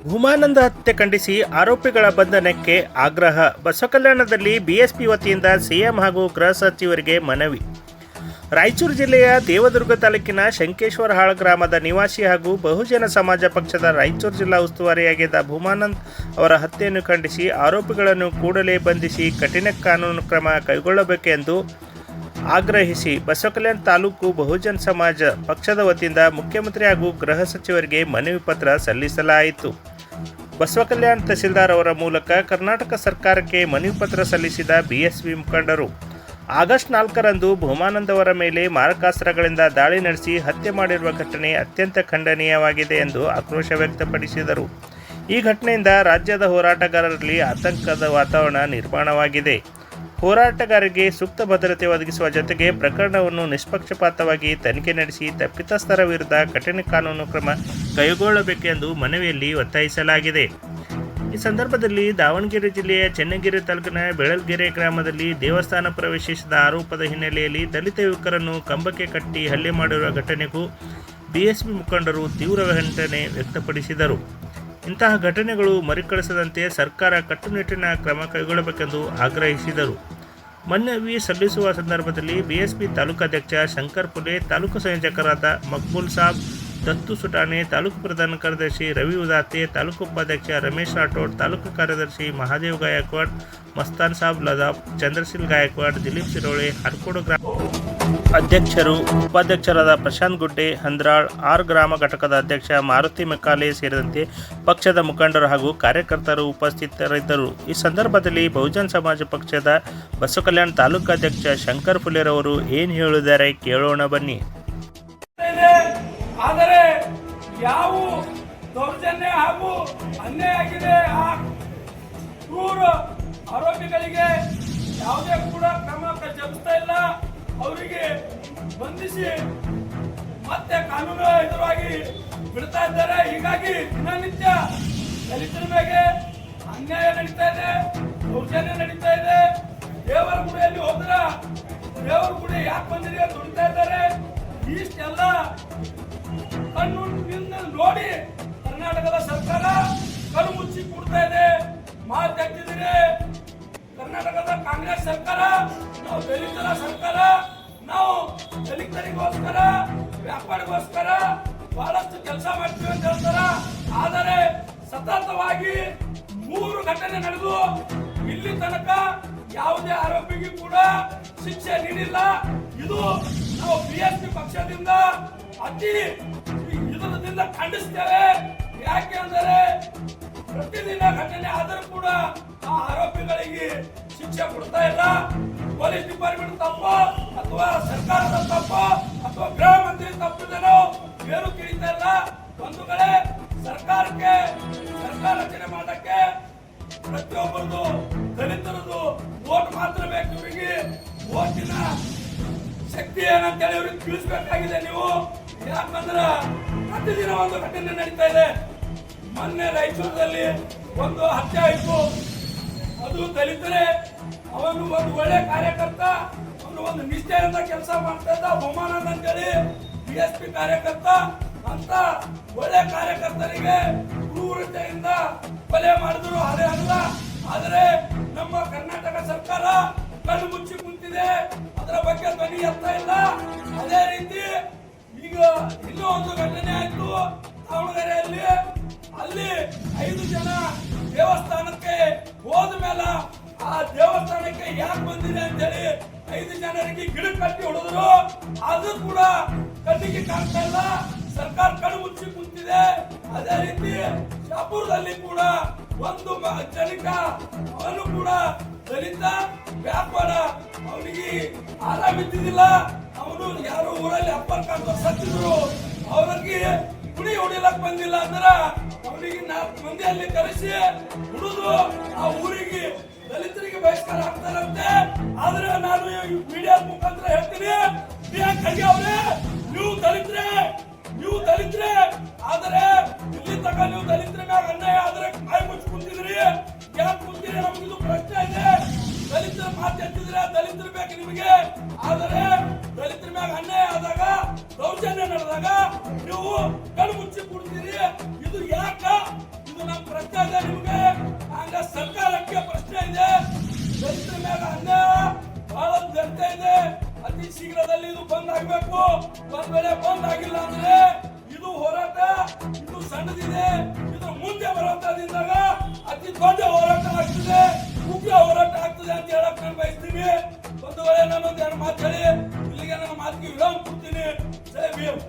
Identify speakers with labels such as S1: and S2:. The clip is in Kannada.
S1: ಭೂಮಾನಂದ ಹತ್ಯೆ ಖಂಡಿಸಿ ಆರೋಪಿಗಳ ಬಂಧನಕ್ಕೆ ಆಗ್ರಹ. ಬಸವಕಲ್ಯಾಣದಲ್ಲಿ ಬಿಎಸ್ಪಿ ವತಿಯಿಂದ ಸಿಎಂ ಹಾಗೂ ಗೃಹ ಸಚಿವರಿಗೆ ಮನವಿ. ರಾಯಚೂರು ಜಿಲ್ಲೆಯ ದೇವದುರ್ಗ ತಾಲೂಕಿನ ಶಂಕೇಶ್ವರಹಾಳ್ ಗ್ರಾಮದ ನಿವಾಸಿ ಹಾಗೂ ಬಹುಜನ ಸಮಾಜ ಪಕ್ಷದ ರಾಯಚೂರು ಜಿಲ್ಲಾ ಉಸ್ತುವಾರಿಯಾಗಿದ್ದ ಭೂಮಾನಂದ್ ಅವರ ಹತ್ಯೆಯನ್ನು ಖಂಡಿಸಿ ಆರೋಪಿಗಳನ್ನು ಕೂಡಲೇ ಬಂಧಿಸಿ ಕಠಿಣ ಕಾನೂನು ಕ್ರಮ ಕೈಗೊಳ್ಳಬೇಕೆಂದು ಆಗ್ರಹಿಸಿ ಬಸವಕಲ್ಯಾಣ ತಾಲೂಕು ಬಹುಜನ ಸಮಾಜ ಪಕ್ಷದ ವತಿಯಿಂದ ಮುಖ್ಯಮಂತ್ರಿ ಹಾಗೂ ಗೃಹ ಸಚಿವರಿಗೆ ಮನವಿ ಪತ್ರ ಸಲ್ಲಿಸಲಾಯಿತು. ಬಸವಕಲ್ಯಾಣ ತಹಸೀಲ್ದಾರ್ ಅವರ ಮೂಲಕ ಕರ್ನಾಟಕ ಸರ್ಕಾರಕ್ಕೆ ಮನವಿ ಪತ್ರ ಸಲ್ಲಿಸಿದ ಬಿಎಸ್ಪಿ ಮುಖಂಡರು ಆಗಸ್ಟ್ 4ರಂದು ಭೂಮಾನಂದ್ ಅವರ ಮೇಲೆ ಮಾರಕಾಸ್ತ್ರಗಳಿಂದ ದಾಳಿ ನಡೆಸಿ ಹತ್ಯೆ ಮಾಡಿರುವ ಘಟನೆ ಅತ್ಯಂತ ಖಂಡನೀಯವಾಗಿದೆ ಎಂದು ಆಕ್ರೋಶ ವ್ಯಕ್ತಪಡಿಸಿದರು. ಈ ಘಟನೆಯಿಂದ ರಾಜ್ಯದ ಹೋರಾಟಗಾರರಲ್ಲಿ ಆತಂಕದ ವಾತಾವರಣ ನಿರ್ಮಾಣವಾಗಿದೆ. ಹೋರಾಟಗಾರರಿಗೆ ಸೂಕ್ತ ಭದ್ರತೆ ಒದಗಿಸುವ ಜೊತೆಗೆ ಪ್ರಕರಣವನ್ನು ನಿಷ್ಪಕ್ಷಪಾತವಾಗಿ ತನಿಖೆ ನಡೆಸಿ ತಪ್ಪಿತಸ್ಥರ ವಿರುದ್ಧ ಕಠಿಣ ಕಾನೂನು ಕ್ರಮ ಕೈಗೊಳ್ಳಬೇಕೆಂದು ಮನವಿಯಲ್ಲಿ ಒತ್ತಾಯಿಸಲಾಗಿದೆ. ಈ ಸಂದರ್ಭದಲ್ಲಿ ದಾವಣಗೆರೆ ಜಿಲ್ಲೆಯ ಚನ್ನಗಿರಿ ತಾಲೂಕಿನ ಬೆಳಲ್ಗೆರೆ ಗ್ರಾಮದಲ್ಲಿ ದೇವಸ್ಥಾನ ಪ್ರವೇಶಿಸಿದ ಆರೋಪದ ಹಿನ್ನೆಲೆಯಲ್ಲಿ ದಲಿತ ಯುವಕರನ್ನು ಕಂಬಕ್ಕೆ ಕಟ್ಟಿ ಹಲ್ಲೆ ಮಾಡಿರುವ ಘಟನೆಗೂ ಬಿಎಸ್ಪಿ ಮುಖಂಡರು ತೀವ್ರ ಖಂಡನೆ ವ್ಯಕ್ತಪಡಿಸಿದರು. ಇಂತಹ ಘಟನೆಗಳು ಮರುಕಳಿಸದಂತೆ ಸರ್ಕಾರ ಕಟ್ಟುನಿಟ್ಟಿನ ಕ್ರಮ ಕೈಗೊಳ್ಳಬೇಕೆಂದು ಆಗ್ರಹಿಸಿದರು. ಮನವಿ ಸಲ್ಲಿಸುವ ಸಂದರ್ಭದಲ್ಲಿ ಬಿಎಸ್ಪಿ ತಾಲೂಕಾಧ್ಯಕ್ಷ ಶಂಕರ್ ಪುಲೆ, ತಾಲೂಕು ಸಂಯೋಜಕರಾದ ಮಕ್ಬೂಲ್ ಸಾಬ್, ದತ್ತು ಸುಟಾಣೆ, ತಾಲೂಕು ಪ್ರಧಾನ ಕಾರ್ಯದರ್ಶಿ ರವಿ ಉದಾತೆ, ತಾಲೂಕು ಉಪಾಧ್ಯಕ್ಷ ರಮೇಶ್ ರಾಠೋಡ್, ತಾಲೂಕು ಕಾರ್ಯದರ್ಶಿ ಮಹಾದೇವ್ ಗಾಯಕ್ವಾಡ್, ಮಸ್ತಾನ್ ಸಾಬ್ ಲದಾಫ್, ಚಂದ್ರಶೀಲ್ ಗಾಯಕ್ವಾಡ್, ದಿಲೀಪ್ ಸಿರೋಳೆ, ಹರ್ಕೋಡು ಗ್ರಾಮ ಅಧ್ಯಕ್ಷರು, ಉಪಾಧ್ಯಕ್ಷರಾದ ಪ್ರಶಾಂತ್ ಗುಡ್ಡೆ, ಹಂದ್ರಾಳ್, ಆರ್ ಗ್ರಾಮ ಘಟಕದ ಅಧ್ಯಕ್ಷ ಮಾರುತಿ ಮೆಕ್ಕಾಲೆ ಸೇರಿದಂತೆ ಪಕ್ಷದ ಮುಖಂಡರು ಹಾಗೂ ಕಾರ್ಯಕರ್ತರು ಉಪಸ್ಥಿತರಿದ್ದರು. ಈ ಸಂದರ್ಭದಲ್ಲಿ ಬಹುಜನ ಸಮಾಜ ಪಕ್ಷದ ಬಸವಕಲ್ಯಾಣ ತಾಲೂಕಾಧ್ಯಕ್ಷ ಶಂಕರ್ ಫುಲೆರವರು ಏನು ಹೇಳಿದ್ದಾರೆ ಕೇಳೋಣ ಬನ್ನಿ.
S2: ಆದರೆ ಯಾವ ದೌರ್ಜನ್ಯ ಹಾಗೂ ಅನ್ಯಾಯ ಆಗಿದೆ ಆ ಕ್ರೂರ ಆರೋಪಿಗಳಿಗೆ ಯಾವುದೇ ಕೂಡ ಕ್ರಮ ಜರುಗಿಸ್ತಾ ಇಲ್ಲ. ಅವರಿಗೆ ಬಂಧಿಸಿ ಮತ್ತೆ ಕಾನೂನು ಎದುರಾಗಿ ಬಿಡ್ತಾ ಇದ್ದಾರೆ. ಹೀಗಾಗಿ ದಿನನಿತ್ಯ ದಲಿತರ ಮೇಲೆ ಅನ್ಯಾಯ ನಡೀತಾ ಇದೆ, ದೌರ್ಜನ್ಯ ನಡೀತಾ ಇದೆ. ದೇವರ ಗುಡಿಯಲ್ಲಿ ಹೋದ್ರ ದೇವರ ಗುಡಿ ಯಾಕೆ ಬಂದಿದೆ ದುಡಿತಾ ಇದ್ದಾರೆ. ಇಷ್ಟೆಲ್ಲ ಕಣ್ಣುನಿಂದ ನೋಡಿ ಕರ್ನಾಟಕದ ಸರ್ಕಾರ ಕಣ್ಣು ಮುಚ್ಚಿ ಕೊಡ್ತಾ ಇದೆ. ಮಾತಾಡ್ತಿದ್ರೆ ಕರ್ನಾಟಕದ ಕಾಂಗ್ರೆಸ್ ಸರ್ಕಾರ ನಾವು ದಲಿತರ ಸರ್ಕಾರ, ನಾವು ದಲಿತರಿಗೋಸ್ಕರ ವ್ಯಾಪಾರಿಗೋಸ್ಕರ ಬಹಳಷ್ಟು ಕೆಲಸ ಮಾಡ್ತೀವಿ ಅಂತ ಹೇಳ್ತಾರ. ಆದರೆ ಸತತವಾಗಿ 3 ಘಟನೆ ನಡೆದು ಇಲ್ಲಿ ತನಕ ಯಾವುದೇ ಆರೋಪಿಗೂ ಕೂಡ ಶಿಕ್ಷೆ ನೀಡಿಲ್ಲ. ಇದು ನಾವು ಬಿಎಸ್ಪಿ ಪಕ್ಷದಿಂದ ಅತಿ ಇದರಿಂದ ಖಂಡಿಸ್ತೇವೆ. ಯಾಕೆ ಅಂದರೆ ಪ್ರತಿದಿನ ಘಟನೆ ಆದರೂ ಕೂಡ ಆ ಆರೋಪಿಗಳಿಗೆ ಶಿಕ್ಷೆ ಕೊಡ್ತಾ ಇಲ್ಲ. ಪೊಲೀಸ್ ಡಿಪಾರ್ಟ್ಮೆಂಟ್ ತಪ್ಪ ಅಥವಾ ಸರ್ಕಾರದ ತಪ್ಪ ಅಥವಾ ಗೃಹ ಮಂತ್ರಿ ತಪ್ಪಿದನೋ ಏನು ತಿಳಿತಾ ಇಲ್ಲ. ಒಂದು ಕಡೆ ಸರ್ಕಾರಕ್ಕೆ ಸರ್ಕಾರ ರಚನೆ ಮಾಡಕ್ಕೆ ಪ್ರತಿಯೊಬ್ಬರದು ದಲಿತರದು ವೋಟ್ ಮಾತ್ರ ಬೇಕು. ಇವರಿಗೆ ವೋಟಿನ ಶಕ್ತಿ ಏನಂತೇಳಿ ಇವ್ರಿಗೆ ತಿಳಿಸಬೇಕಾಗಿದೆ ನೀವು. ಯಾಕಂದ್ರೆ ಪ್ರತಿದಿನ ಒಂದು ಘಟನೆ ನಡೀತಾ ಇದೆ. ಮೊನ್ನೆ ರಾಯಚೂರದಲ್ಲಿ ಒಂದು ಹತ್ಯೆ ಆಯಿತು. ಅದು ದಲಿತರೇ. ಅವನು ಒಂದು ಒಳ್ಳೆ ಕಾರ್ಯಕರ್ತ, ಅವನು ಒಂದು ನಿಷ್ಠೆಯಿಂದ ಕೆಲಸ ಮಾಡ್ತಾ ಇದ್ದ ಭೂಮಾನಂದ್ ಅಂತೇಳಿ ಬಿಎಸ್ಪಿ ಕಾರ್ಯಕರ್ತ. ಅಂತ ಒಳ್ಳೆ ಕಾರ್ಯಕರ್ತರಿಗೆ ಕ್ರೂರತೆಯಿಂದ ಕೊಲೆ ಮಾಡಿದ್ರು. ಅದೇ ಅಲ್ಲ, ಆದರೆ ನಮ್ಮ ಕರ್ನಾಟಕ ಸರ್ಕಾರ ಕಣ್ಣು ಮುಚ್ಚಿ ಕುಂತಿದೆ. ಅದರ ಬಗ್ಗೆ ಧ್ವನಿ ಎತ್ತಾ ಇಲ್ಲ. ಅದೇ ರೀತಿ ಈಗ ಇನ್ನೂ ಒಂದು ಘಟನೆ ಆಯ್ತು ದಾವಣಗೆರೆಯಲ್ಲಿ. ಅಲ್ಲಿ 5 ಜನ ದೇವಸ್ಥಾನಕ್ಕೆ ಹೋದ ಮೇಲೆ ಆ ದೇವಸ್ಥಾನಕ್ಕೆ ಯಾಕೆ ಬಂದಿದೆ ಅಂತ ಹೇಳಿ 5 ಜನರಿಗೆ ಗಿಡ ಕಟ್ಟಿ ಹೊಡೆದ್ರು. ಅದು ಕೂಡ ಕಣ್ಣಿಗೆ ಕಾಣ್ತಾ ಇಲ್ಲ. ಸರ್ಕಾರ ಕಣ್ಣು ಮುಚ್ಚಿ ಕುಂತಿದೆ. ಅದೇ ರೀತಿ ಶಾಪುರದಲ್ಲಿ ಕೂಡ ಒಂದು ಜನಿಕ, ಅವನು ಕೂಡ ದಲಿತ ವ್ಯಾಪಾರ, ಅವನಿಗೆ ಆರಾಮಿದ್ದಿಲ್ಲ. ಅವನು ಯಾರು ಊರಲ್ಲಿ ಅಪ್ಪರ್ ಕಾಣ್ತಾ ಸತ್ತಿದ್ರು. ಅವರಿಗೆ ಕುಡಿ ಹೊಡಿಲಕ್ ಬಂದಿಲ್ಲ ಅಂದ್ರೆ ಅವನಿಗೆ 4 ಮಂದಿಯಲ್ಲಿ ಕರೆಸಿ ಹುಡುದು ಆ ಊರಿಗೆ ದಲಿತರಿಗೆ ಬಹಿಷ್ಕಾರ ಆಗ್ತಾರಂತೆ. ಆದ್ರೆ ನಾನು ಮೀಡಿಯಾ ಮುಖಾಂತರ ಹೇಳ್ತೀನಿ, ಪ್ರಿಯಾಂಕ್ ಖರ್ಗೆ ಅವರೇ, ನೀವು ದಲಿತರೇ. ಆದರೆ ಇಲ್ಲಿ ತನಕ ನೀವು ದಲಿತರ ಮ್ಯಾಗ ಅನ್ಯಾಯ ಆದ್ರೆ ಬಾಯಿ ಮುಚ್ಚಿ ಕುಂತಿದ್ರಿ. ಯಾಕೆ ಕುಂತೀರಿ? ನಮಗಿದು ಪ್ರಶ್ನೆ ಇದೆ. ದಲಿತರ ಮಾತು ಎತ್ತಿದ್ರೆ ದಲಿತರ ಬೇಕು ನಿಮಗೆ. ಆದರೆ ದಲಿತರ ಮ್ಯಾಗ ಅನ್ಯಾಯ ಆದಾಗ, ದೌರ್ಜನ್ಯ ನಡೆದಾಗ ನೀವು ಕಣ್ಣು ಮುಚ್ಚಿ ಕೊಡ್ತೀರಿ. ಇದು ಯಾಕ? ಇದು ನಮ್ಮ ಅತಿ ಶೀಘ್ರದಲ್ಲಿ ಇದು ಬಂದ್ ಆಗಬೇಕು. ಒಂದ್ ವೇಳೆ ಬಂದ್ ಆಗಿಲ್ಲ ಅಂದ್ರೆ ಇದು ಹೋರಾಟ ಇದು ಸಣ್ಣದಿದೆ, ಇದು ಮುಂದೆ ಬರುವಂತ ದಿನದಾಗ ಅತಿ ದೊಡ್ಡ ಹೋರಾಟ ಆಗ್ತದೆ, ಉಗ್ರ ಹೋರಾಟ ಆಗ್ತದೆ ಅಂತ ಹೇಳಕ್ ನಾನು ಬಯಸ್ತೀನಿ. ಒಂದು ವೇಳೆ ನಾನೊಂದು ಎರಡು ಮಾತು ಹೇಳಿ ಇಲ್ಲಿಗೆ ನನ್ನ ಮಾತಿಗೆ ವಿರಾಮ ಕೊಡ್ತೀನಿ. ಜೈ ಭೀಮ್.